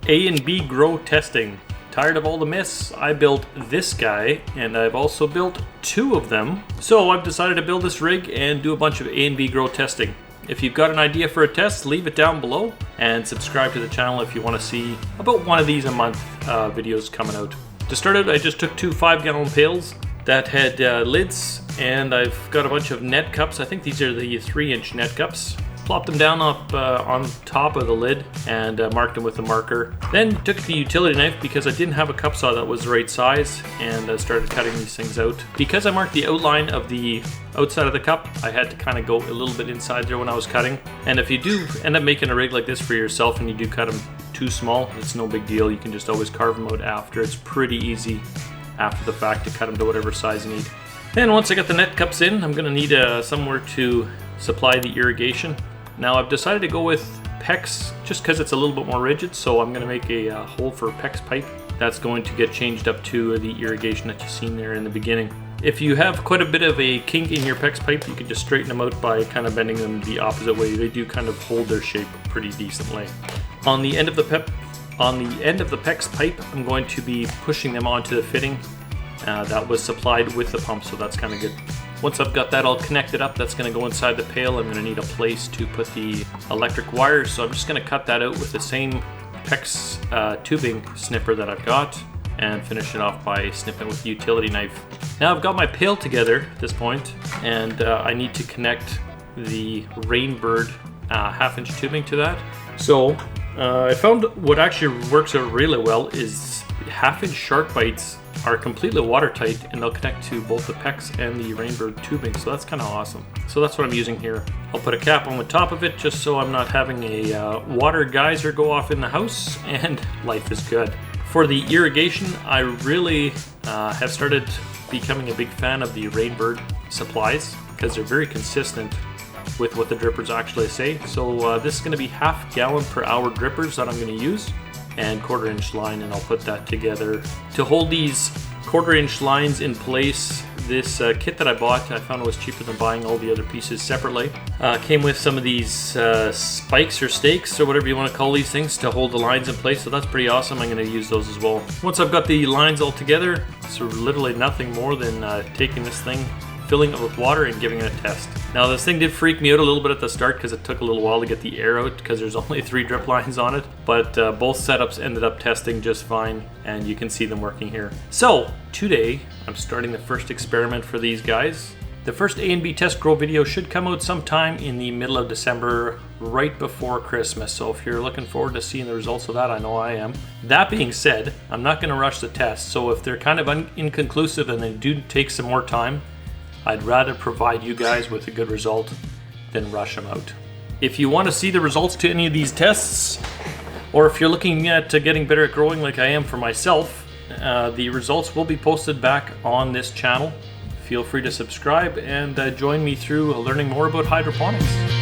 A and B grow testing. Tired of all the myths? I built this guy, and I've also built 2 of them. So I've decided to build this rig and do a bunch of A and B grow testing. If you've got an idea for a test, leave it down below, and subscribe to the channel if you want to see about one of these a month videos coming out. To start out, I just took 2 5-gallon pails that had lids, and I've got a bunch of net cups. I think these are the 3-inch net cups. Plopped them down up on top of the lid and marked them with a marker. Then took the utility knife because I didn't have a cup saw that was the right size, and started cutting these things out. Because I marked the outline of the outside of the cup, I had to kind of go a little bit inside there when I was cutting. And if you do end up making a rig like this for yourself and you do cut them too small, it's no big deal. You can just always carve them out after. It's pretty easy after the fact to cut them to whatever size you need. And once I got the net cups in, I'm going to need somewhere to supply the irrigation. Now I've decided to go with PEX just because it's a little bit more rigid, so I'm going to make a hole for PEX pipe that's going to get changed up to the irrigation that you've seen there in the beginning. If you have quite a bit of a kink in your PEX pipe, you can just straighten them out by kind of bending them the opposite way. They do kind of hold their shape pretty decently. On the end of the PEX pipe, I'm going to be pushing them onto the fitting that was supplied with the pump, so that's kind of good. Once I've got that all connected up, that's going to go inside the pail. I'm going to need a place to put the electric wires, so I'm just going to cut that out with the same PEX tubing snipper that I've got and finish it off by snipping with the utility knife. Now I've got my pail together at this point, and I need to connect the Rainbird 1/2-inch tubing to that. So I found what actually works out really well is 1/2-inch shark bites are completely watertight, and they'll connect to both the PEX and the Rainbird tubing, so that's kind of awesome. So that's what I'm using here. I'll put a cap on the top of it just so I'm not having a water geyser go off in the house, and life is good. For the irrigation, I really have started becoming a big fan of the Rainbird supplies because they're very consistent with what the drippers actually say. So this is going to be 1/2 gallon per hour drippers that I'm going to use, and 1/4-inch line, and I'll put that together. To hold these 1/4-inch lines in place, this kit that I bought, I found it was cheaper than buying all the other pieces separately. Came with some of these spikes or stakes or whatever you want to call these things to hold the lines in place, so that's pretty awesome. I'm going to use those as well. Once I've got the lines all together, it's literally nothing more than taking this thing, filling it with water, and giving it a test. Now this thing did freak me out a little bit at the start because it took a little while to get the air out because there's only 3 drip lines on it, but both setups ended up testing just fine, and you can see them working here. So today I'm starting the first experiment for these guys. The first A and B test grow video should come out sometime in the middle of December, right before Christmas. So if you're looking forward to seeing the results of that, I know I am. That being said, I'm not going to rush the test, so if they're kind of inconclusive and they do take some more time, I'd rather provide you guys with a good result than rush them out. If you want to see the results to any of these tests, or if you're looking at getting better at growing like I am for myself, the results will be posted back on this channel. Feel free to subscribe and join me through learning more about hydroponics.